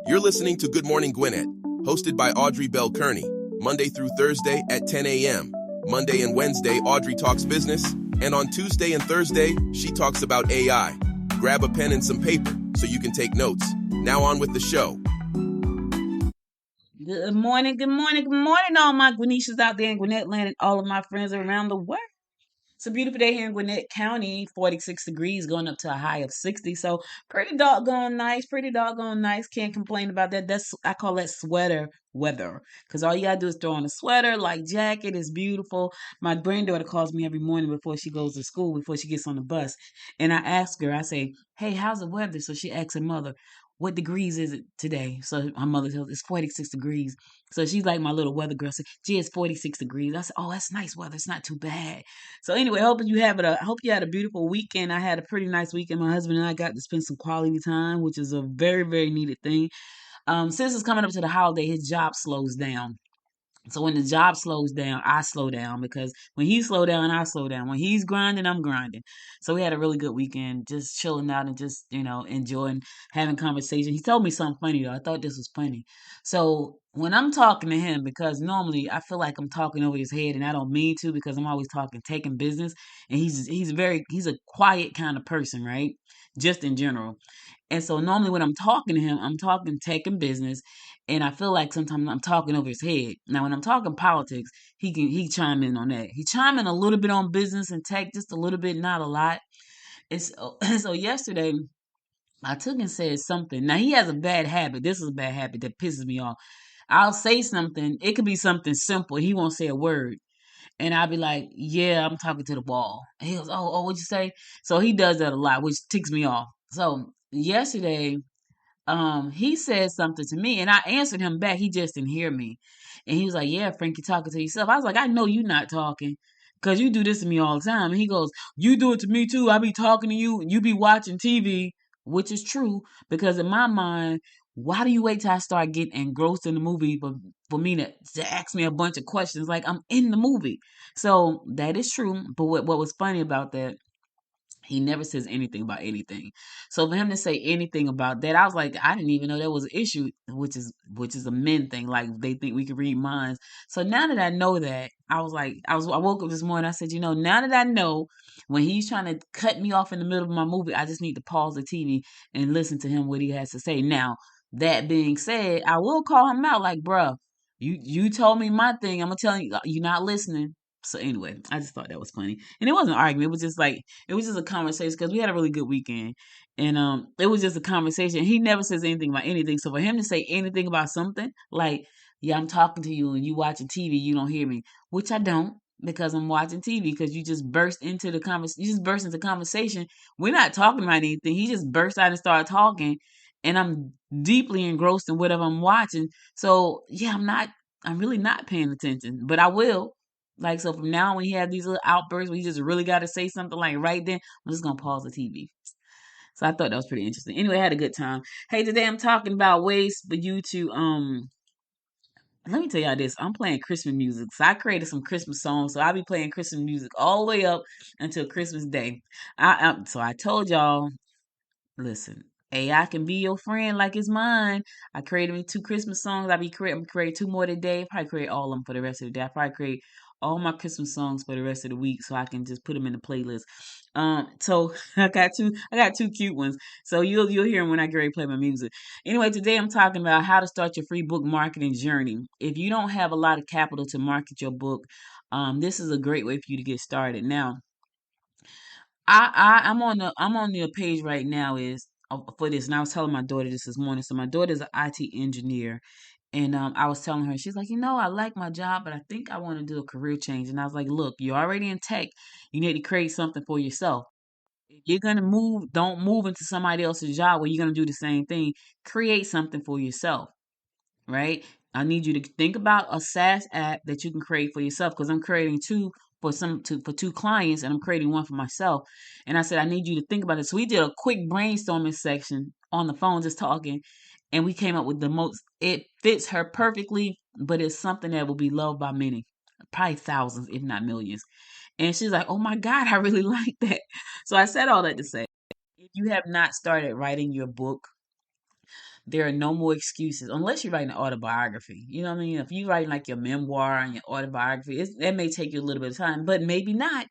You're listening to Good Morning Gwinnett, hosted by Audrey Bell-Kearney, Monday through Thursday at 10 a.m. Monday and Wednesday, Audrey talks business, and on Tuesday and Thursday, she talks about AI. Grab a pen and some paper so you can take notes. Now on with the show. Good morning, good morning, good morning, all my Gwinnetians out there in Gwinnett land and all of my friends around the world. It's a beautiful day here in Gwinnett County, 46 degrees, going up to a high of 60. So pretty doggone nice, pretty doggone nice. Can't complain about that. I call that sweater weather. Because all you gotta do is throw on a sweater, like jacket, is beautiful. My granddaughter calls me every morning before she goes to school, before she gets on the bus. And I ask her, I say, hey, how's the weather? So she asks her mother, what degrees is it today? So my mother tells it's 46 degrees. So she's like my little weather girl. Say, gee, it's 46 degrees. I said, oh, that's nice weather. It's not too bad. So anyway, I hope you had a beautiful weekend. I had a pretty nice weekend. My husband and I got to spend some quality time, which is a very, very needed thing. Since it's coming up to the holiday, his job slows down. So when the job slows down, I slow down because when he slow down, I slow down. When he's grinding, I'm grinding. So we had a really good weekend, just chilling out and just, enjoying having conversation. He told me something funny though. I thought this was funny. So when I'm talking to him, because normally I feel like I'm talking over his head and I don't mean to because I'm always talking, taking business. And he's a quiet kind of person, right? Just in general. And so normally when I'm talking to him, I'm talking taking business, and I feel like sometimes I'm talking over his head. Now when I'm talking politics, he chime in on that. He chime in a little bit on business and tech, just a little bit, not a lot. It's so yesterday I took and said something. Now he has a bad habit. This is a bad habit that pisses me off. I'll say something. It could be something simple. He won't say a word. And I'll be like, yeah, I'm talking to the wall. And he goes, oh, what'd you say? So he does that a lot, which ticks me off. So yesterday, he said something to me and I answered him back. He just didn't hear me. And he was like, yeah, Frank, you're talking to yourself. I was like, I know you're not talking because you do this to me all the time. And he goes, you do it to me too. I be talking to you and you be watching TV, which is true because in my mind, why do you wait till I start getting engrossed in the movie for me to ask me a bunch of questions like I'm in the movie? So that is true. But what was funny about that, he never says anything about anything. So for him to say anything about that, I was like, I didn't even know that was an issue, which is a men thing. Like they think we can read minds. So now that I know that, I was like, I woke up this morning. I said, now that I know when he's trying to cut me off in the middle of my movie, I just need to pause the TV and listen to him what he has to say. Now that being said, I will call him out, like, bruh, you told me my thing. I'm gonna tell you, you're not listening. So anyway, I just thought that was funny, and it wasn't an argument. It was just like it was just a conversation because we had a really good weekend, and it was just a conversation. He never says anything about anything, so for him to say anything about something like, "Yeah, I'm talking to you and you watching TV, you don't hear me," which I don't because I'm watching TV. Because you just burst into the conversation. You just burst into conversation. We're not talking about anything. He just burst out and started talking, and I'm deeply engrossed in whatever I'm watching. So yeah, I'm not. I'm really not paying attention, but I will. Like, so from now on, when he has these little outbursts where he just really got to say something like right then, I'm just going to pause the TV. So I thought that was pretty interesting. Anyway, I had a good time. Hey, today I'm talking about ways for you to, let me tell y'all this. I'm playing Christmas music. So I created some Christmas songs. So I'll be playing Christmas music all the way up until Christmas Day. So I told y'all, listen, AI can be your friend like it's mine. I created me two Christmas songs. I'm create two more today. Probably create all of them for the rest of the day. I probably create all my Christmas songs for the rest of the week so I can just put them in the playlist. So I got two cute ones. So you'll hear them when I get ready to play my music. Anyway, today I'm talking about how to start your free book marketing journey. If you don't have a lot of capital to market your book, this is a great way for you to get started. Now, I'm on the page right now is for this, and I was telling my daughter this morning. So my daughter's an IT engineer, and I was telling her, she's like, I like my job, but I think I want to do a career change. And I was like, look, you're already in tech. You need to create something for yourself. If you're gonna move, don't move into somebody else's job where you're gonna do the same thing. Create something for yourself, right? I need you to think about a SaaS app that you can create for yourself because I'm creating two for two clients and I'm creating one for myself. And I said I need you to think about it. So we did a quick brainstorming section on the phone just talking and we came up with the most it fits her perfectly, but it's something that will be loved by many, probably thousands, if not millions. And she's like, "Oh my God, I really like that." So I said all that to say, if you have not started writing your book, There are no more excuses unless you're writing an autobiography. You know what I mean? If you're writing like your memoir and your autobiography, that may take you a little bit of time, but maybe not.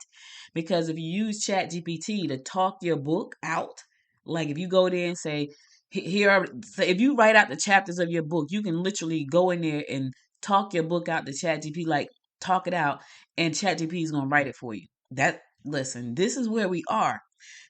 Because if you use Chat GPT to talk your book out, like if you go there and say, here are, so if you write out the chapters of your book, you can literally go in there and talk your book out to Chat GPT, like talk it out, and Chat GPT is gonna write it for you. Listen, this is where we are.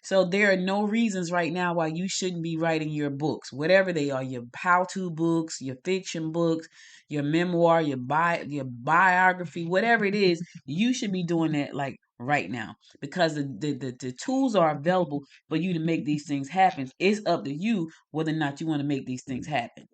So there are no reasons right now why you shouldn't be writing your books, whatever they are, your how-to books, your fiction books, your memoir, your biography, whatever it is, you should be doing that like right now because the tools are available for you to make these things happen. It's up to you whether or not you want to make these things happen.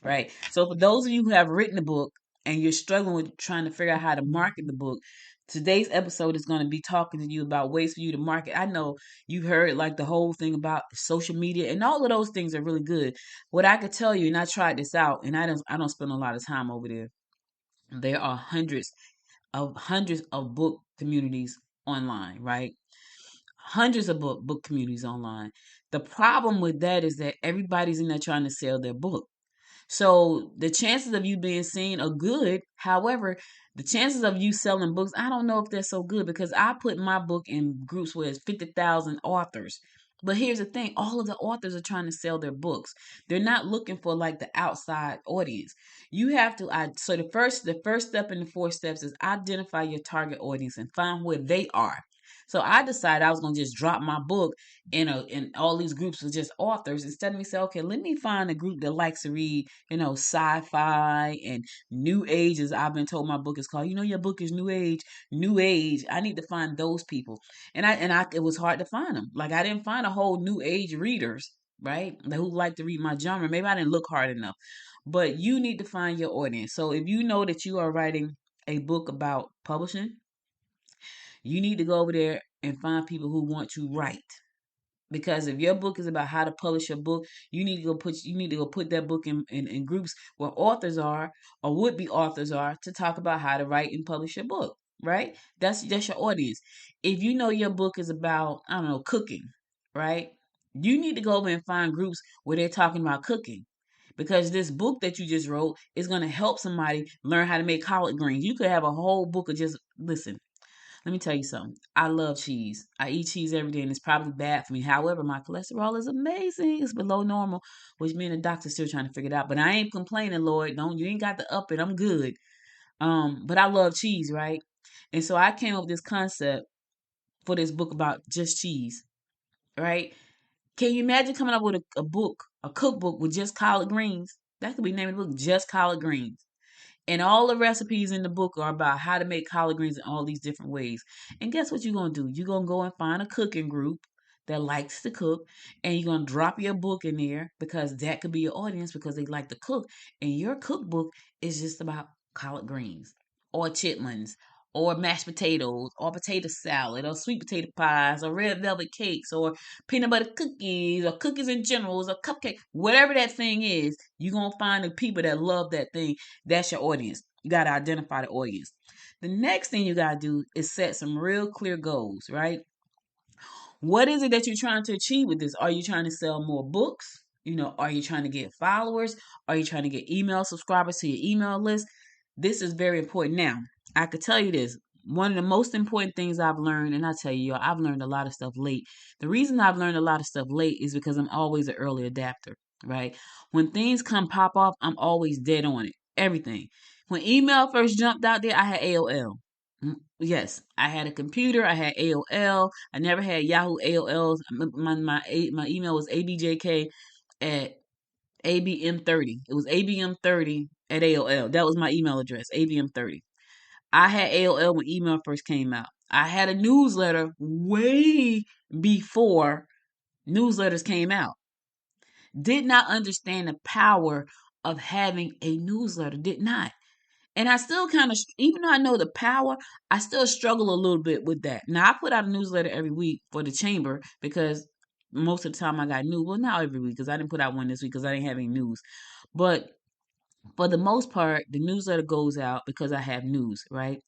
Right. So for those of you who have written a book and you're struggling with trying to figure out how to market the book, today's episode is going to be talking to you about ways for you to market. I know you've heard like the whole thing about social media, and all of those things are really good. What I could tell you, and I tried this out, and I don't spend a lot of time over there. There are hundreds of book communities online, right? Hundreds of book communities online. The problem with that is that everybody's in there trying to sell their book. So the chances of you being seen are good. However, the chances of you selling books, I don't know if they're so good because I put my book in groups where it's 50,000 authors. But here's the thing, all of the authors are trying to sell their books. They're not looking for like the outside audience. You have to so the first step in the 4 steps is identify your target audience and find where they are. So I decided I was gonna just drop my book in all these groups of just authors instead of me say, okay, let me find a group that likes to read, sci-fi and new age, as I've been told my book is called. Your book is new age, new age. I need to find those people. And it was hard to find them. Like I didn't find a whole new age readers, right? Who like to read my genre. Maybe I didn't look hard enough. But you need to find your audience. So if you know that you are writing a book about publishing, you need to go over there and find people who want to write. Because if your book is about how to publish your book, you need to go put that book in groups where authors are or would be authors are to talk about how to write and publish your book. Right? That's your audience. If you know your book is about, I don't know, cooking, right? You need to go over and find groups where they're talking about cooking. Because this book that you just wrote is going to help somebody learn how to make collard greens. You could have a whole book of just listen. Let me tell you something. I love cheese. I eat cheese every day, and it's probably bad for me. However, my cholesterol is amazing. It's below normal, which me and the doctor's still trying to figure it out. But I ain't complaining, Lord. Don't you ain't got to up it. I'm good. But I love cheese, right? And so I came up with this concept for this book about just cheese, right? Can you imagine coming up with a book, a cookbook with just collard greens? That could be named the book, Just Collard Greens. And all the recipes in the book are about how to make collard greens in all these different ways. And guess what you're going to do? You're going to go and find a cooking group that likes to cook, and you're going to drop your book in there because that could be your audience because they like to cook. And your cookbook is just about collard greens or chitlins or mashed potatoes or potato salad or sweet potato pies or red velvet cakes or peanut butter cookies or cookies in general or cupcake, whatever that thing is, you're going to find the people that love that thing. That's your audience. You got to identify the audience. The next thing you got to do is set some real clear goals, right? What is it that you're trying to achieve with this? Are you trying to sell more books? Are you trying to get followers? Are you trying to get email subscribers to your email list? This is very important. Now, I could tell you this. One of the most important things I've learned, and I tell you, I've learned a lot of stuff late. The reason I've learned a lot of stuff late is because I'm always an early adapter, right? When things come pop off, I'm always dead on it. Everything. When email first jumped out there, I had AOL. Yes, I had a computer. I had AOL. I never had Yahoo AOLs. My email was abjk at abm30. It was abm30 at AOL. That was my email address, abm30. I had AOL when email first came out. I had a newsletter way before newsletters came out. Did not understand the power of having a newsletter. Did not. And I still kind of, even though I know the power, I still struggle a little bit with that. Now, I put out a newsletter every week for the chamber because most of the time I got news. Well, not every week because I didn't put out one this week because I didn't have any news. But for the most part, the newsletter goes out because I have news, right?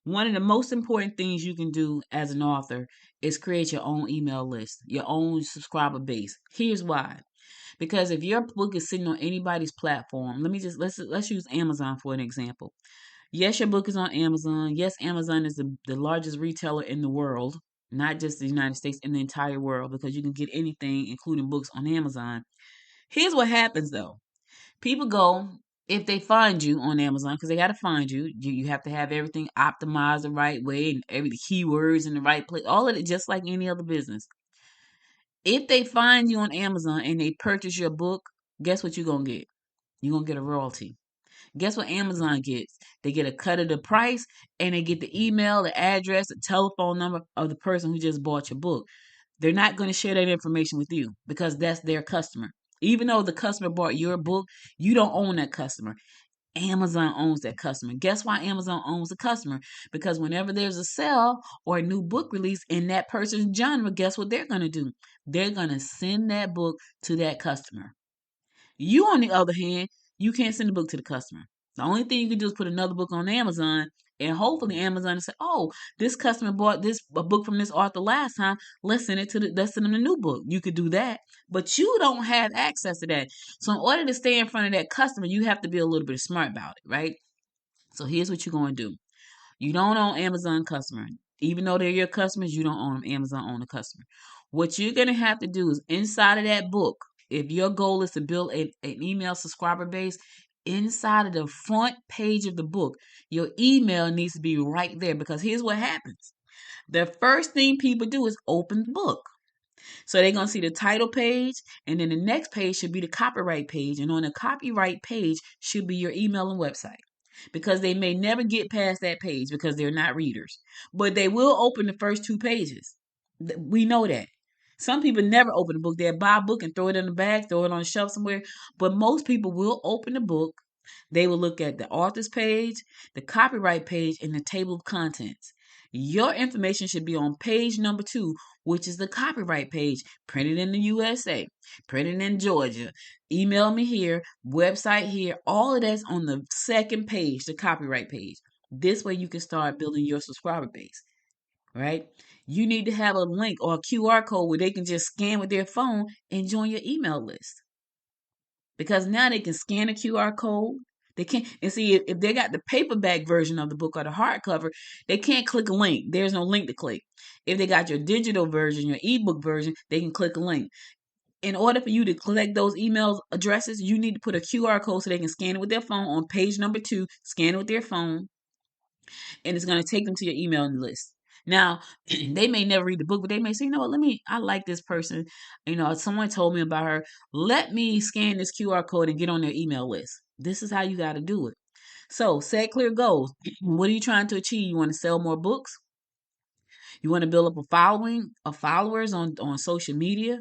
One of the most important things you can do as an author is create your own email list, your own subscriber base. Here's why. Because if your book is sitting on anybody's platform, let's use Amazon for an example. Yes, your book is on Amazon. Yes, Amazon is the largest retailer in the world, not just the United States, in the entire world, because you can get anything, including books, on Amazon. Here's what happens though. People go, if they find you on Amazon, because they got to find you, you have to have everything optimized the right way and every the keywords in the right place, all of it, just like any other business. If they find you on Amazon and they purchase your book, guess what you're going to get? You're going to get a royalty. Guess what Amazon gets? They get a cut of the price and they get the email, the address, the telephone number of the person who just bought your book. They're not going to share that information with you because that's their customer. Even though the customer bought your book, you don't own that customer. Amazon owns that customer. Guess why Amazon owns the customer? Because whenever there's a sale or a new book release in that person's genre, guess what they're going to do? They're going to send that book to that customer. You, on the other hand, you can't send the book to the customer. The only thing you can do is put another book on Amazon, and hopefully Amazon will say, "Oh, this customer bought a book from this author last time. Let's send them a new book." You could do that, but you don't have access to that. So in order to stay in front of that customer, you have to be a little bit smart about it, right? So here's what you're going to do. You don't own Amazon customer. Even though they're your customers, you don't own them. Amazon own the customer. What you're going to have to do is inside of that book, if your goal is to build an email subscriber base, inside of the front page of the book, your email needs to be right there because here's what happens. The first thing people do is open the book. So they're going to see the title page, and then the next page should be the copyright page. And on the copyright page should be your email and website. Because they may never get past that page because they're not readers. But they will open the first two pages. We know that. Some people never open a book. They'll buy a book and throw it in the bag, throw it on a shelf somewhere. But most people will open the book. They will look at the author's page, the copyright page, and the table of contents. Your information should be on page number 2, which is the copyright page, printed in the USA, printed in Georgia. Email me here, website here. All of that's on the second page, the copyright page. This way you can start building your subscriber base, right? You need to have a link or a QR code where they can just scan with their phone and join your email list. Because now they can scan a QR code. They can't, and see if they got the paperback version of the book or the hardcover, they can't click a link. There's no link to click. If they got your digital version, your ebook version, they can click a link. In order for you to collect those email addresses, you need to put a QR code so they can scan it with their phone on page number 2, scan it with their phone, and it's going to take them to your email list. Now, they may never read the book, but they may say, you know what, I like this person. Someone told me about her. Let me scan this QR code and get on their email list. This is how you got to do it. So, set clear goals. What are you trying to achieve? You want to sell more books? You want to build up a following of followers on social media?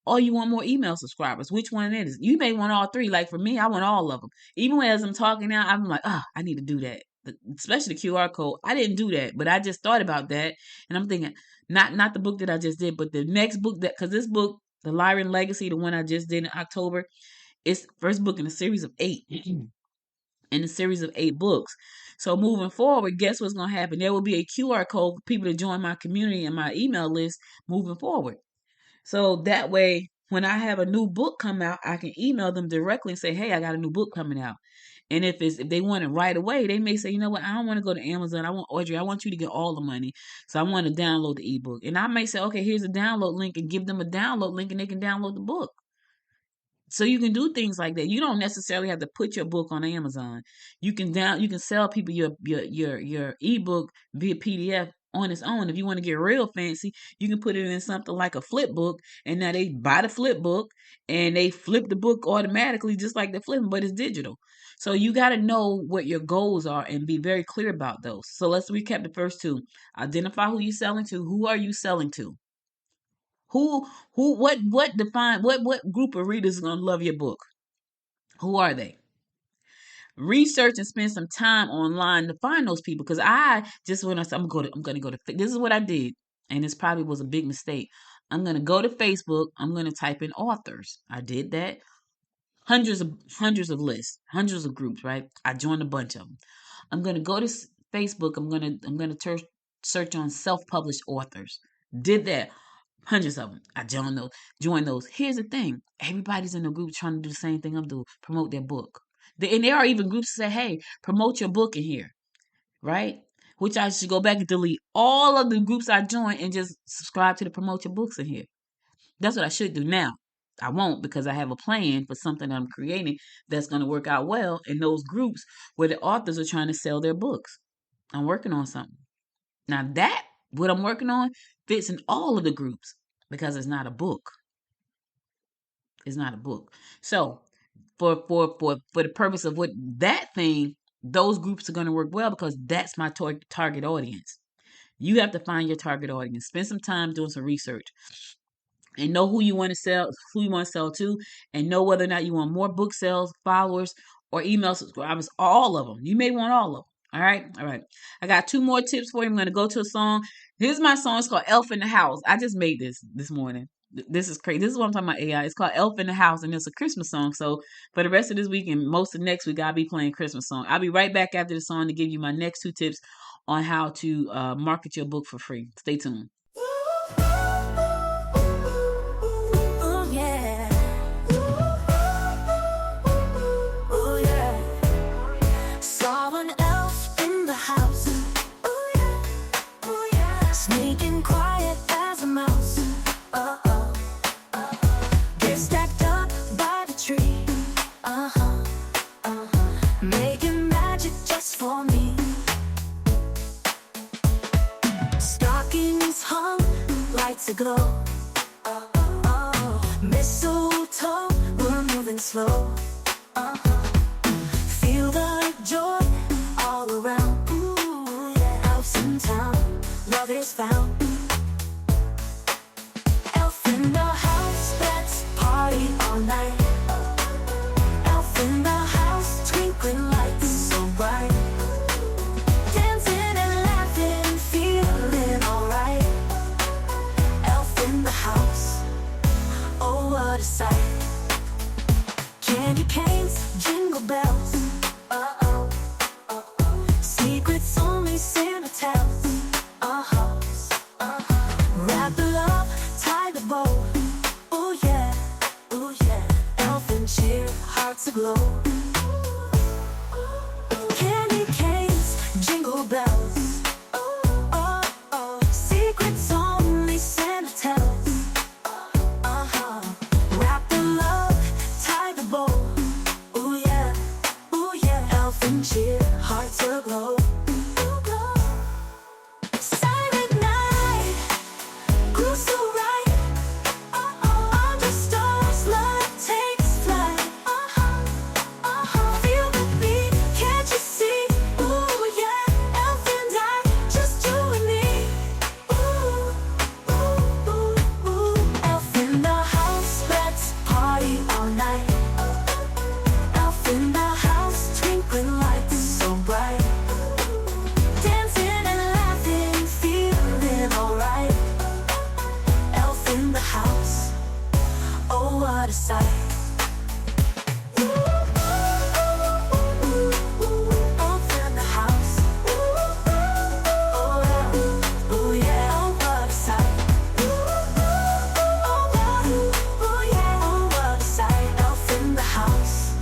Or you want more email subscribers? Which one it is? You may want all three. Like for me, I want all of them. Even as I'm talking now, I'm like, I need to do that. Especially the QR code. I didn't do that, but I just thought about that, and I'm thinking, not the book that I just did, but the next book because this book, The Lyran Legacy, the one I just did in October, it's first book in a series of 8. In a series of 8 books. So moving forward, guess what's going to happen? There will be a QR code for people to join my community and my email list moving forward. So that way, when I have a new book come out, I can email them directly and say, "Hey, I got a new book coming out." And if they want it right away, they may say, "You know what? I don't want to go to Amazon. I want Audrey. I want you to get all the money, so I want to download the ebook." And I may say, "Okay, here's a download link," and give them a download link, and they can download the book. So you can do things like that. You don't necessarily have to put your book on Amazon. You can sell people your ebook via PDF on its own. If you want to get real fancy, you can put it in something like a flip book, and now they buy the flip book and they flip the book automatically just like the flipping, but it's digital. So you got to know what your goals are and be very clear about those. So let's recap the first 2. Identify who you're selling to. Who are you selling to? What group of readers is going to love your book? Who are they? Research and spend some time online to find those people. Because I just when I said I'm going to go to this is what I did, and this probably was a big mistake. I'm going to go to Facebook. I'm going to type in authors. I did that. Hundreds of lists, hundreds of groups. Right. I joined a bunch of them. I'm going to go to Facebook. I'm going to search on self-published authors. Did that. Hundreds of them. I join those. Join those. Here's the thing: everybody's in the group trying to do the same thing I'm doing, promote their book. And there are even groups that say, "Hey, promote your book in here," right? Which I should go back and delete all of the groups I joined and just subscribe to the promote your books in here. That's what I should do now. I won't because I have a plan for something that I'm creating that's going to work out well in those groups where the authors are trying to sell their books. I'm working on something. Now that what I'm working on fits in all of the groups because it's not a book. It's not a book. So for the purpose of what that thing, those groups are going to work well because that's my target audience. You have to find your target audience. Spend some time doing some research and know who you want to sell to, and know whether or not you want more book sales, followers, or email subscribers. All of them. You may want all of them. All right, all right. I got two more tips for you. I'm going to go to a song. Here's my song. It's called "Elf in the House." I just made this morning. This is crazy. This is what I'm talking about. AI. It's called "Elf in the House," and it's a Christmas song. So for the rest of this week and most of next week, I'll be playing Christmas song. I'll be right back after the song to give you my next two tips on how to market your book for free. Stay tuned. To glow, mistletoe, we're moving slow. Feel the joy all around. Ooh, yeah. House in town, love is found. Elf in the house, let's party all night. Elf in the house, twinkling lights so bright. Dancing and laughing, feeling alright. House, oh what a sight. Candy canes, jingle bells, uh-oh, uh-oh. Secrets only Santa tells, uh-huh, uh-huh. Wrap the love, tie the bow, oh yeah, elfin cheer, hearts aglow. Candy canes, jingle bells, oh, secrets only Santa tells. Cheer, hearts aglow. Silent night, grew so right. Under stars, love takes flight. Feel the beat, can't you see? Ooh yeah, elf and I, just you and me. Ooh, elf in the house, let's party all night. Elf in the house, twinkling lights so bright. Dancing and laughing, feeling alright. Elf in the house, oh what a sight. Elf in the house, oh yeah, oh what a sight. Oh yeah, oh what a sight. Elf in the house,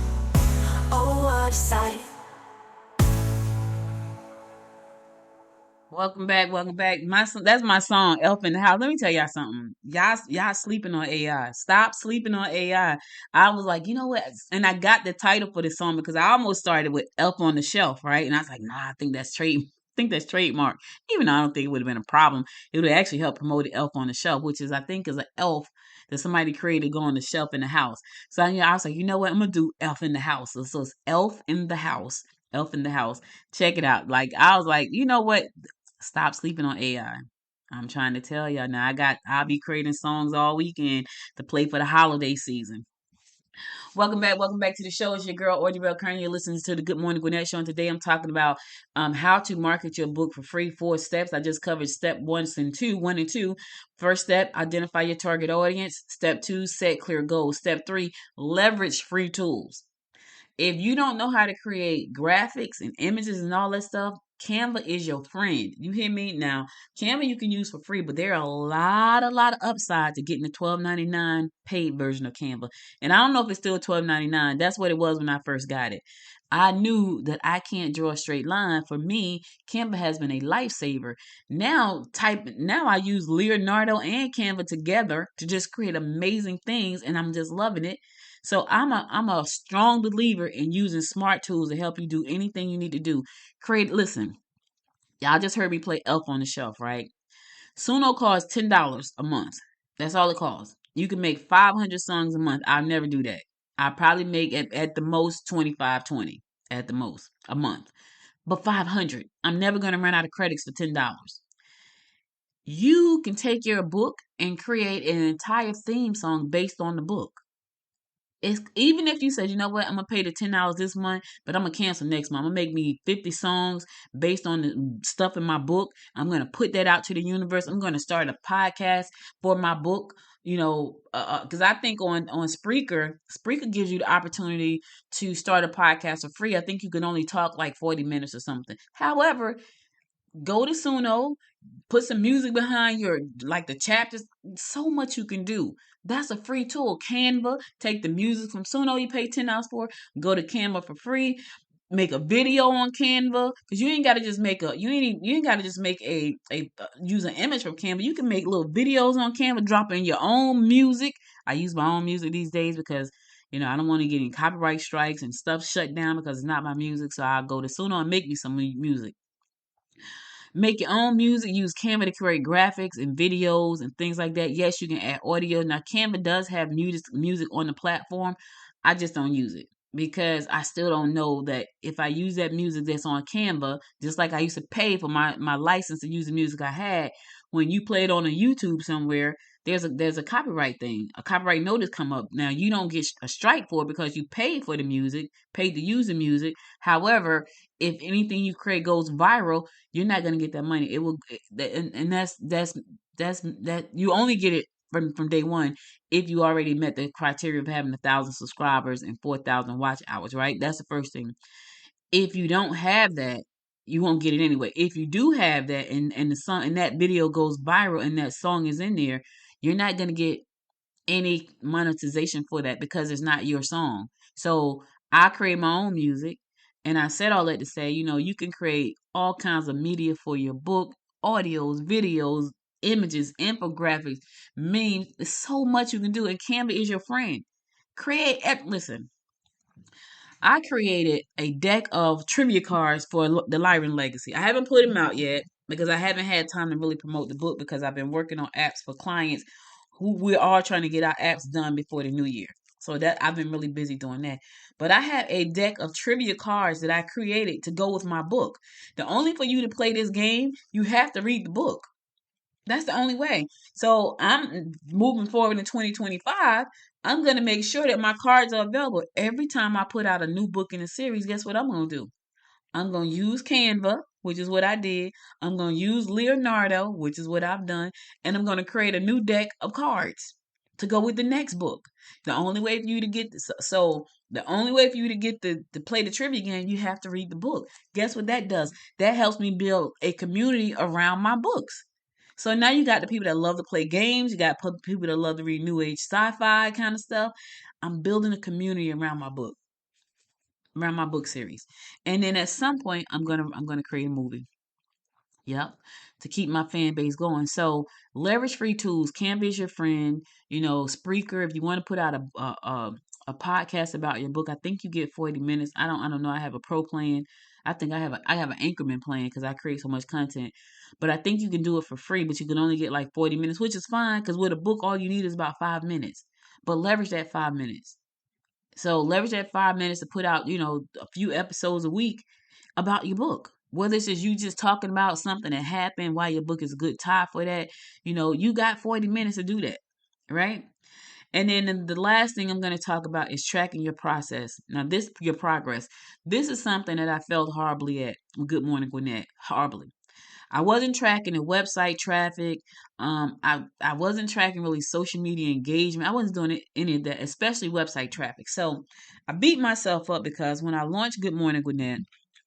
oh what a sight. Welcome back, welcome back. That's my song, "Elf in the House." Let me tell y'all something. Y'all sleeping on AI. Stop sleeping on AI. I was like, you know what? And I got the title for this song because I almost started with "Elf on the Shelf," right? And I was like, nah, I think that's trademark. Even though I don't think it would have been a problem. It would have actually helped promote "Elf on the Shelf," which is I think is an elf that somebody created to go on the shelf in the house. So I was like, you know what? I'm gonna do "Elf in the House." So it's "Elf in the House." Elf in the House. Check it out. Like I was like, you know what? Stop sleeping on AI. I'm trying to tell y'all now. I'll be creating songs all weekend to play for the holiday season. Welcome back to the show. It's your girl Audrey Bell-Kearney. You're listening to the Good Morning Gwinnett show, and today I'm talking about how to market your book for free. 4 steps. I just covered step 1 and 2. First step, identify your target audience. Step 2, set clear goals. Step 3, leverage free tools. If you don't know how to create graphics and images and all that stuff, Canva is your friend. You hear me? Now, Canva you can use for free, but there are a lot of upside to getting the $12.99 paid version of Canva. And I don't know if it's still $12.99. That's what it was when I first got it. I knew that I can't draw a straight line. For me, Canva has been a lifesaver. Now I use Leonardo and Canva together to just create amazing things, and I'm just loving it. So I'm a strong believer in using smart tools to help you do anything you need to do. Listen, y'all just heard me play Elf on the Shelf, right? Suno costs $10 a month. That's all it costs. You can make 500 songs a month. I'll never do that. I probably make at the most 25, 20 at the most a month. But 500. I'm never going to run out of credits for $10. You can take your book and create an entire theme song based on the book. It's even if you said, you know what, I'm gonna pay the $10 this month, but I'm gonna cancel next month. I'm gonna make me 50 songs based on the stuff in my book. I'm gonna put that out to the universe. I'm gonna start a podcast for my book. Because I think on Spreaker gives you the opportunity to start a podcast for free. I think you can only talk like 40 minutes or something. However, go to Suno, put some music behind your like the chapters. So much you can do. That's a free tool. Canva, take the music from Suno you pay $10 for, go to Canva for free. Make a video on Canva because you ain't got to just make a use an image from Canva. You can make little videos on Canva, drop in your own music. I use my own music these days because I don't want to get any copyright strikes and stuff shut down because it's not my music. So I'll go to Suno and make me some music. Make your own music. Use Canva to create graphics and videos and things like that. Yes, you can add audio. Now, Canva does have music on the platform. I just don't use it because I still don't know that if I use that music that's on Canva, just like I used to pay for my license to use the music I had, when you play it on a YouTube somewhere, there's a copyright thing. A copyright notice come up. Now, you don't get a strike for it because you paid for the music, paid to use the music. However, if anything you create goes viral, you're not going to get that money. It will, and that you only get it from day one if you already met the criteria of having 1,000 subscribers and 4,000 watch hours. Right? That's the first thing. If you don't have that, you won't get it anyway. If you do have that, and the song and that video goes viral and that song is in there, you're not going to get any monetization for that because it's not your song. So I create my own music, and I said all that to say, you can create all kinds of media for your book, audios, videos, images, infographics, memes. There's so much you can do, and Canva is your friend. Listen, I created a deck of trivia cards for the Lyran Legacy. I haven't put them out yet because I haven't had time to really promote the book because I've been working on apps for clients who we are trying to get our apps done before the new year. So that I've been really busy doing that. But I have a deck of trivia cards that I created to go with my book. The only for you to play this game, you have to read the book. That's the only way. So I'm moving forward in 2025. I'm going to make sure that my cards are available. Every time I put out a new book in a series, guess what I'm going to do? I'm going to use Canva, which is what I did. I'm going to use Leonardo, which is what I've done. And I'm going to create a new deck of cards to go with the next book. The only way for you to get this, the only way for you to get to play the trivia game, you have to read the book. Guess what that does? That helps me build a community around my books. So now you got the people that love to play games. You got people that love to read new age sci-fi kind of stuff. I'm building a community around my book series. And then at some point I'm gonna create a movie. Yep. To keep my fan base going. So leverage free tools. Canva is your friend. Spreaker. If you want to put out a podcast about your book, I think you get 40 minutes. I don't know. I have a pro plan. I think I have an Anchorman plan because I create so much content. But I think you can do it for free, but you can only get like 40 minutes, which is fine because with a book, all you need is about 5 minutes. But leverage that 5 minutes. So leverage that 5 minutes to put out, a few episodes a week about your book. Whether it's just you just talking about something that happened, why your book is a good tie for that, you got 40 minutes to do that, right? And then the last thing I'm going to talk about is tracking your process. Now, your progress. This is something that I felt horribly at. Good morning, Gwinnett. Horribly. I wasn't tracking the website traffic. I wasn't tracking really social media engagement. I wasn't doing any of that, especially website traffic. So I beat myself up because when I launched Good Morning Gwinnett,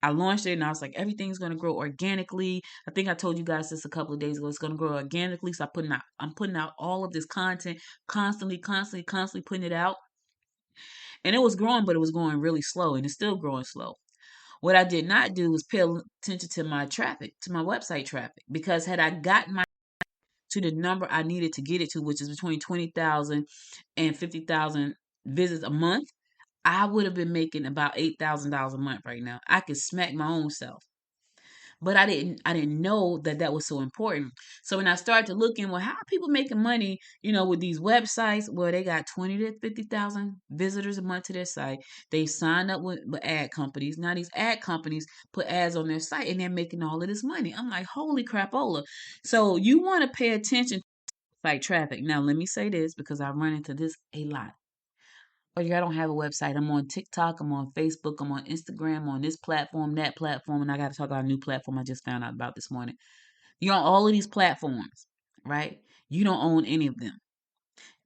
I launched it and I was like, everything's gonna grow organically. I think I told you guys this a couple of days ago. It's gonna grow organically. So I'm putting out all of this content constantly putting it out. And it was growing, but it was growing really slow and it's still growing slow. What I did not do was pay attention to my traffic, to my website traffic, because had I gotten my to the number I needed to get it to, which is between 20,000 and 50,000 visits a month, I would have been making about $8,000 a month right now. I could smack my own self. But I didn't know that that was so important. So when I started to look in, well, how are people making money, with these websites? Well, they got 20 to 50,000 visitors a month to their site. They signed up with ad companies. Now these ad companies put ads on their site and they're making all of this money. I'm like, holy crapola. So you want to pay attention to site traffic. Now let me say this because I run into this a lot. Or I don't have a website. I'm on TikTok, I'm on Facebook, I'm on Instagram, I'm on this platform, that platform, and I got to talk about a new platform I just found out about this morning. You're on all of these platforms, right? You don't own any of them.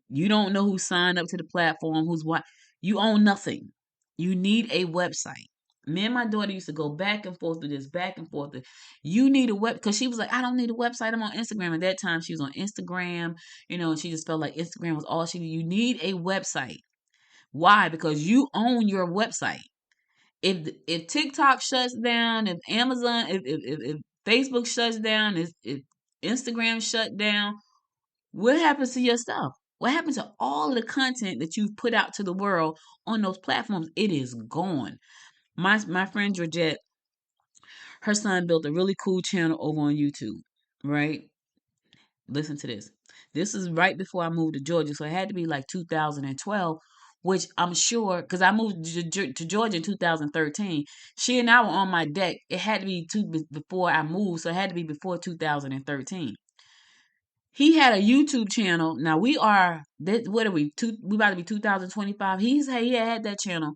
You don't know who signed up to the platform, who's what. You own nothing. You need a website. Me and my daughter used to go back and forth with this, back and forth. You need a web because she was like, I don't need a website. I'm on Instagram. At that time, she was on Instagram, and she just felt like Instagram was all she needed. You need a website. Why? Because you own your website. If TikTok shuts down, if Amazon, if Facebook shuts down, if Instagram shut down, what happens to your stuff? What happens to all of the content that you've put out to the world on those platforms? It is gone. My friend Georgette, her son built a really cool channel over on YouTube, right? Listen to this. This is right before I moved to Georgia, so it had to be like 2012, which I'm sure because I moved to Georgia in 2013. She and I were on my deck. It had to be before I moved, so it had to be before 2013. He had a YouTube channel. Now we are what are we? We about to be 2025. He had that channel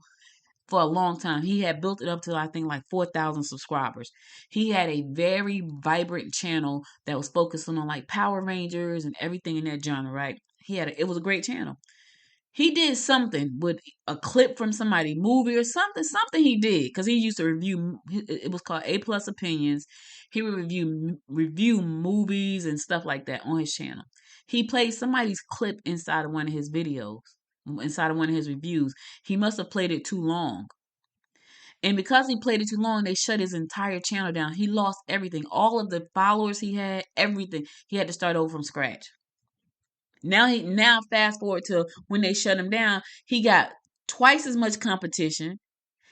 for a long time. He had built it up to I think like 4,000 subscribers. He had a very vibrant channel that was focusing on like Power Rangers and everything in that genre, right? It was a great channel. He did something with a clip from somebody movie or something he did because he used to review. It was called A Plus Opinions. He would review movies and stuff like that on his channel. He played somebody's clip inside of one of his videos, inside of one of his reviews. He must have played it too long. And because he played it too long, they shut his entire channel down. He lost everything. All of the followers he had, everything. He had to start over from scratch. Now fast forward to when they shut him down, he got twice as much competition.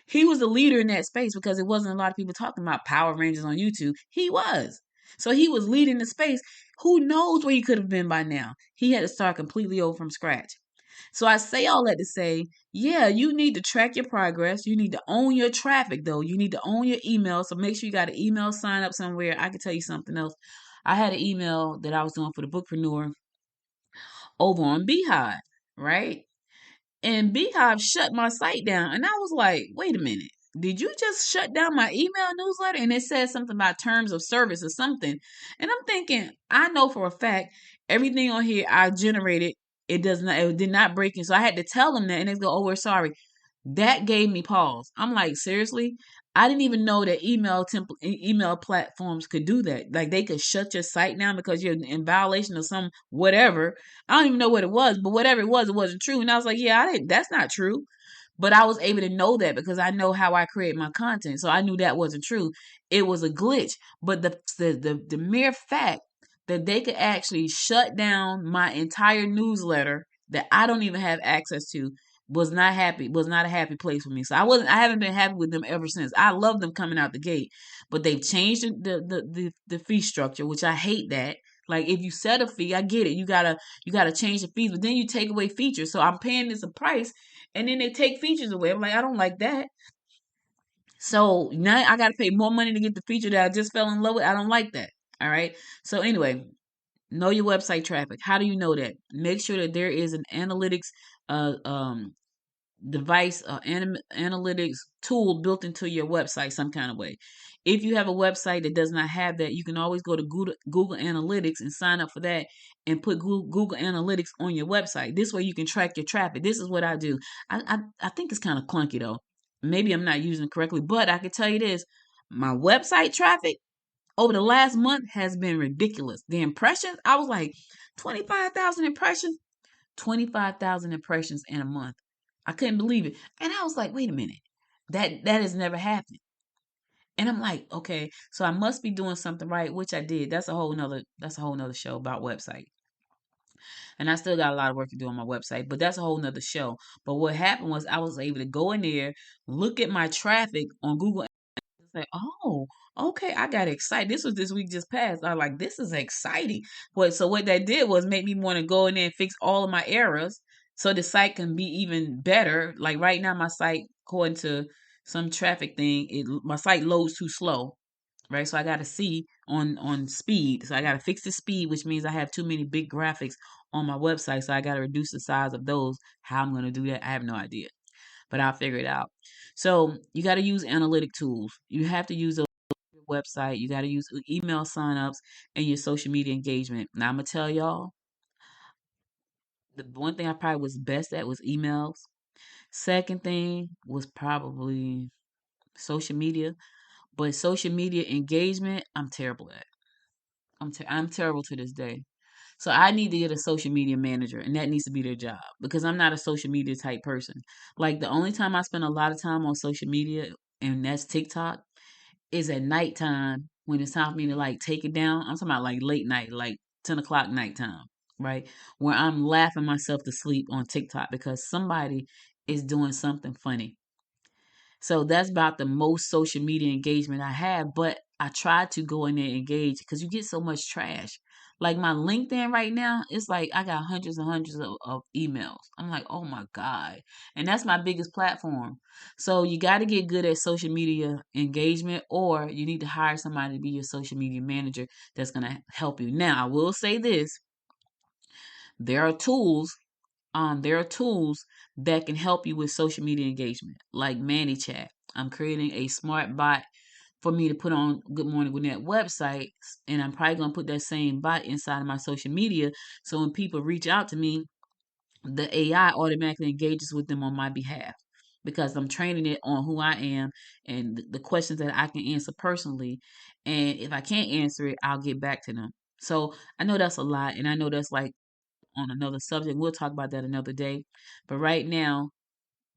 He was the leader in that space because it wasn't a lot of people talking about Power Rangers on YouTube. He was. So he was leading the space. Who knows where he could have been by now? He had to start completely over from scratch. So I say all that to say, yeah, you need to track your progress. You need to own your traffic, though. You need to own your email. So make sure you got an email sign up somewhere. I can tell you something else. I had an email that I was doing for the bookpreneur over on Beehive, right? And Beehive shut my site down. And I was like, wait a minute. Did you just shut down my email newsletter? And it says something about terms of service or something. And I'm thinking, I know for a fact, everything on here I generated, it did not break in. So I had to tell them that. And they go, oh, we're sorry. That gave me pause. I'm like, seriously? I didn't even know that email platforms could do that. Like they could shut your site down because you're in violation of some whatever. I don't even know what it was, but whatever it wasn't true. And I was like, yeah, that's not true. But I was able to know that because I know how I create my content. So I knew that wasn't true. It was a glitch. But the mere fact that they could actually shut down my entire newsletter that I don't even have access to was not a happy place for me. So I haven't been happy with them ever since. I love them coming out the gate, but they've changed the fee structure, which I hate that. Like if you set a fee, I get it. You gotta change the fees, but then you take away features. So I'm paying this a price and then they take features away. I'm like, I don't like that. So now I gotta pay more money to get the feature that I just fell in love with. I don't like that. All right. So anyway, know your website traffic. How do you know that? Make sure that there is an analytics uh um device analytics tool built into your website some kind of way. If you have a website that does not have that, you can always go to Google Analytics and sign up for that and put Google Analytics on your website. This way you can track your traffic. This is what I do. I think it's kind of clunky though. Maybe I'm not using it correctly, but I can tell you this. My website traffic over the last month has been ridiculous. The impressions, I was like 25,000 impressions, 25,000 impressions in a month. I couldn't believe it. And I was like, wait a minute. That has never happened. And I'm like, okay, so I must be doing something right, which I did. That's a whole nother show about website. And I still got a lot of work to do on my website, but that's a whole nother show. But what happened was I was able to go in there, look at my traffic on Google and say, oh, okay, I got excited. This was this week just passed. I was like, this is exciting. So what that did was make me want to go in there and fix all of my errors so the site can be even better. Like right now, my site, according to some traffic thing, my site loads too slow. Right, so I got to see on speed. So I got to fix the speed, which means I have too many big graphics on my website. So I got to reduce the size of those. How I'm going to do that, I have no idea, but I'll figure it out. So you got to use analytic tools. You have to use those on your website. You got to use email signups and your social media engagement. Now I'm gonna tell y'all, the one thing I probably was best at was emails. Second thing was probably social media, but social media engagement, I'm terrible at. I'm terrible to this day. So I need to get a social media manager, and that needs to be their job because I'm not a social media type person. Like the only time I spend a lot of time on social media, and that's TikTok, is at nighttime when it's time for me to like take it down. I'm talking about like late night, like 10 o'clock nighttime, right? Where I'm laughing myself to sleep on TikTok because somebody is doing something funny. So that's about the most social media engagement I have. But I try to go in there and engage because you get so much trash. Like my LinkedIn right now, it's like I got hundreds and hundreds of emails. I'm like, oh my God. And that's my biggest platform. So you got to get good at social media engagement, or you need to hire somebody to be your social media manager that's going to help you. Now, I will say this, there are tools there are tools that can help you with social media engagement, like ManyChat. I'm creating a smart bot for me to put on Good Morning Gwinnett website, and I'm probably gonna put that same bot inside of my social media. So when people reach out to me, the AI automatically engages with them on my behalf because I'm training it on who I am and the questions that I can answer personally. And if I can't answer it, I'll get back to them. So I know that's a lot, and I know that's like on another subject. We'll talk about that another day. But right now,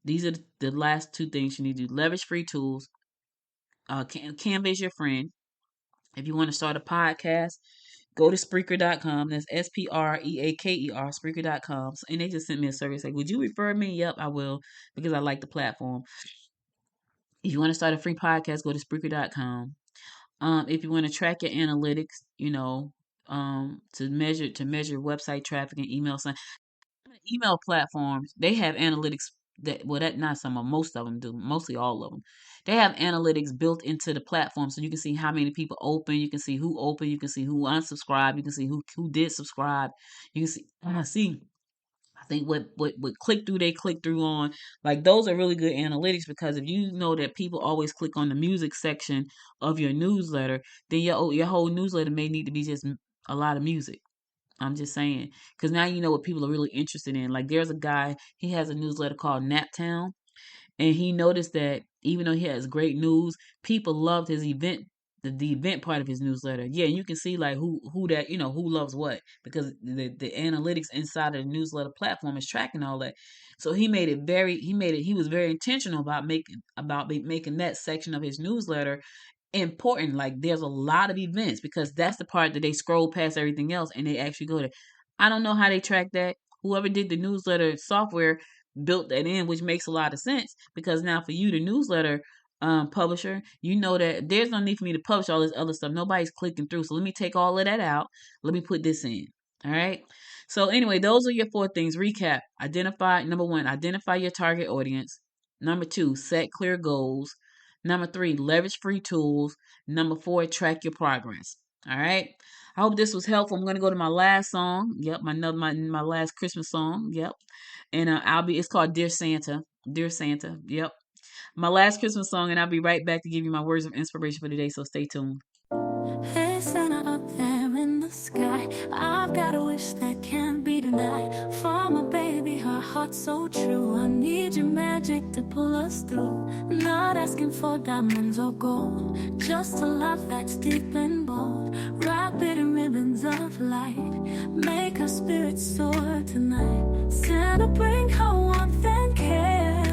these are the last two things you need to do. Leverage free tools. Canva is your friend. If you want to start a podcast, go to Spreaker.com. That's Spreaker, Spreaker.com. And they just sent me a survey saying, would you refer me? Yep, I will, because I like the platform. If you want to start a free podcast, go to Spreaker.com. If you want to track your analytics, to measure website traffic and email platforms, they have analytics that not some of most of them do, mostly all of them. They have analytics built into the platform, so you can see how many people open, you can see who unsubscribed, you can see who did subscribe, you can see. I think what click through they click through on, like those are really good analytics because if you know that people always click on the music section of your newsletter, then your whole newsletter may need to be just a lot of music. I'm just saying, because now you know what people are really interested in. Like there's a guy, he has a newsletter called Naptown, and he noticed that even though he has great news, people loved his event, the event part of his newsletter. Yeah, you can see like who that who loves what because the analytics inside of the newsletter platform is tracking all that. So he was very intentional about making that section of his newsletter important. Like there's a lot of events because that's the part that they scroll past everything else and they actually go there. I don't know how they track that. Whoever did the newsletter software built that in, which makes a lot of sense because now for you, the newsletter publisher, you know that there's no need for me to publish all this other stuff. Nobody's clicking through. So let me take all of that out. Let me put this in. All right. So anyway, those are your 4 things. Recap. Number 1, identify your target audience. Number 2, set clear goals. Number 3, leverage free tools. Number 4, track your progress. All right. I hope this was helpful. I'm going to go to my last song. Yep, my last Christmas song. Yep. And it's called Dear Santa Dear Santa. Yep. My last Christmas song, and I'll be right back to give you my words of inspiration for today. So stay tuned. Hey Santa up there in the sky, I've got a wish that can't be denied. For my baby, her heart's so true. I need your magic to pull us through. Not asking for diamonds or gold, just a love that's deep and bold. Wrap it in ribbons of light, make her spirit soar tonight. Santa, bring her warmth and care.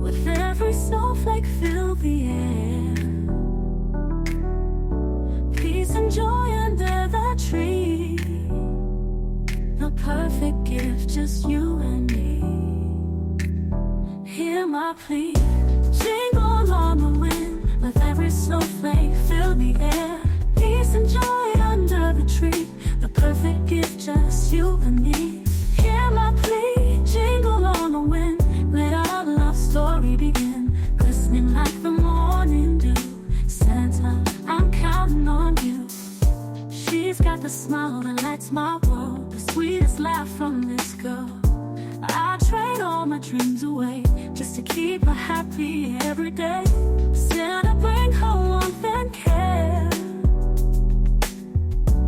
With every snowflake, fill the air. Peace and joy under the tree. The perfect gift, just you and me. Hear my plea. Jingle on the wind. With every snowflake, fill the air. Peace and joy under the tree. The perfect gift, just you and me. Hear my plea. Jingle on the wind. Let our love story begin. Glistening like the morning dew. Santa, I'm counting on you. She's got the smile that lights my world, the sweetest laugh from this girl. I trade all my dreams away just to keep her happy every day. Santa, bring her warmth and care.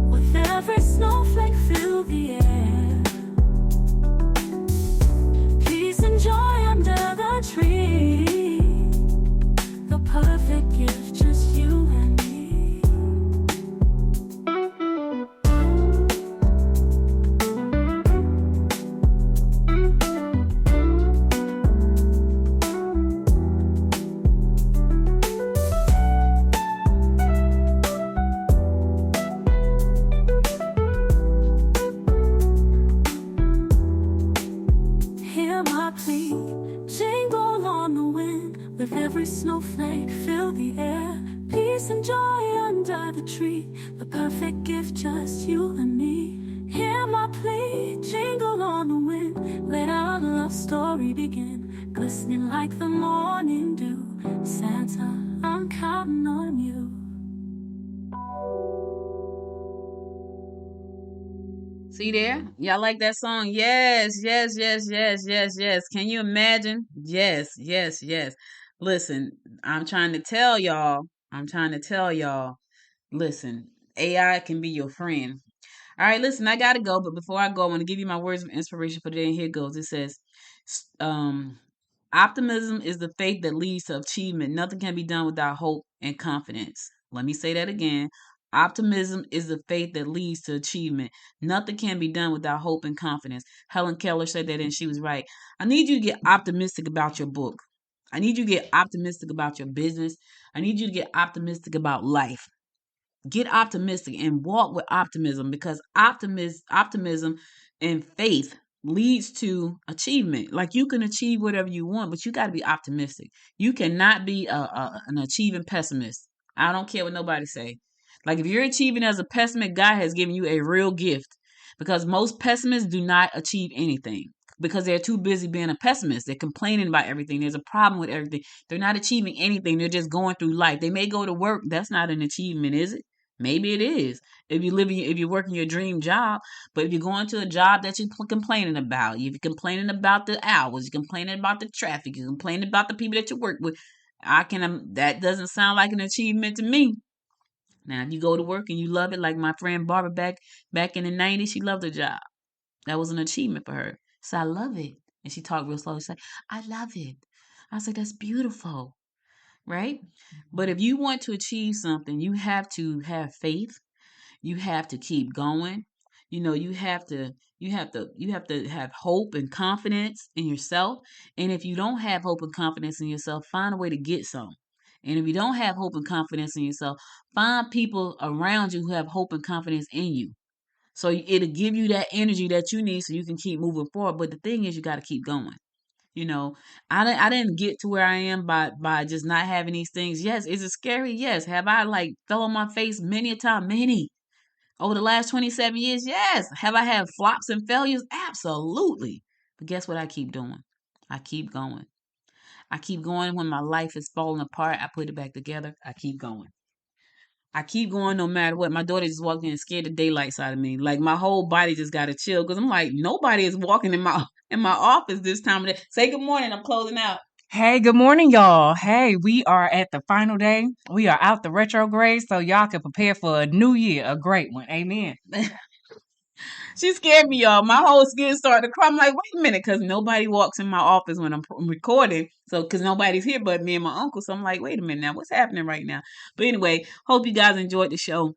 With every snowflake, fill the air. Peace and joy under the tree. The perfect gift, just you and me. Hear my plea, jingle on the wind. With every snowflake, fill the air. Peace and joy under the tree. The perfect gift, just you and me. Hear my plea, jingle on the wind. Let our love story begin. Glistening like the morning dew. Santa, I'm counting on you. See there? Y'all like that song? Yes, yes, yes, yes, yes, yes. Can you imagine? Yes, yes, yes. Listen, I'm trying to tell y'all. I'm trying to tell y'all. Listen, AI can be your friend. All right, listen, I gotta go, but before I go, I want to give you my words of inspiration for today. And here it goes. It says, um, optimism is the faith that leads to achievement. Nothing can be done without hope and confidence. Let me say that again. Optimism is the faith that leads to achievement. Nothing can be done without hope and confidence. Helen Keller said that, and she was right. I need you to get optimistic about your book. I need you to get optimistic about your business. I need you to get optimistic about life. Get optimistic and walk with optimism, because optimism and faith leads to achievement. Like, you can achieve whatever you want, but you got to be optimistic. You cannot be an achieving pessimist. I don't care what nobody say. Like, if you're achieving as a pessimist, God has given you a real gift, because most pessimists do not achieve anything because they're too busy being a pessimist. They're complaining about everything. There's a problem with everything. They're not achieving anything. They're just going through life. They may go to work. That's not an achievement, is it? Maybe it is. If you're working your dream job, but if you're going to a job that you're complaining about, if you're complaining about the hours, you're complaining about the traffic, you're complaining about the people that you work with, that doesn't sound like an achievement to me. Now, if you go to work and you love it, like my friend Barbara back in the '90s, she loved her job. That was an achievement for her. So I love it, and she talked real slow. She said, "I love it." I said, "That's beautiful." Right? But if you want to achieve something, you have to have faith. You have to keep going. You have to have hope and confidence in yourself. And if you don't have hope and confidence in yourself, find a way to get some. And if you don't have hope and confidence in yourself, find people around you who have hope and confidence in you. So it'll give you that energy that you need so you can keep moving forward. But the thing is, you got to keep going. You know, I didn't get to where I am by just not having these things. Yes, is it scary? Yes. Have I like fell on my face many a time? Many. Over the last 27 years? Yes. Have I had flops and failures? Absolutely. But guess what I keep doing? I keep going. I keep going. When my life is falling apart, I put it back together. I keep going. I keep going no matter what. My daughter just walked in and scared the daylights out of me. Like my whole body just got to chill because I'm like, nobody is walking in my office this time of day. Say good morning. I'm closing out. Hey, good morning, y'all. Hey, we are at the final day. We are out the retrograde, so y'all can prepare for a new year, a great one. Amen. She scared me, y'all. My whole skin started to crawl. I'm like, wait a minute, because nobody walks in my office when I'm recording. So, because nobody's here but me and my uncle. So I'm like, wait a minute now, what's happening right now? But anyway, hope you guys enjoyed the show.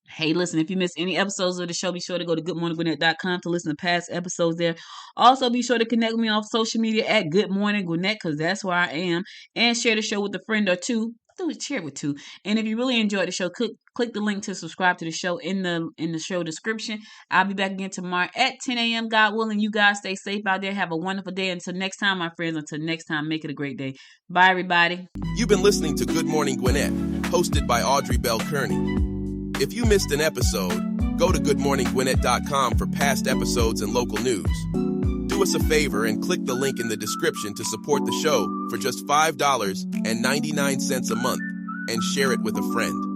Hey, listen, if you missed any episodes of the show, be sure to go to goodmorninggwinnett.com to listen to past episodes there. Also, be sure to connect with me on social media at Good Morning Gwinnett, because that's where I am. And share the show with a friend or two. Share it with two. And if you really enjoyed the show, click the link to subscribe to the show in the show description. I'll be back again tomorrow at 10 a.m. God willing. You guys stay safe out there. Have a wonderful day. Until next time, my friends. Until next time, make it a great day. Bye, everybody. You've been listening to Good Morning Gwinnett, hosted by Audrey Bell-Kearney. If you missed an episode, go to goodmorninggwinnett.com for past episodes and local news. Do us a favor and click the link in the description to support the show for just $5.99 a month and share it with a friend.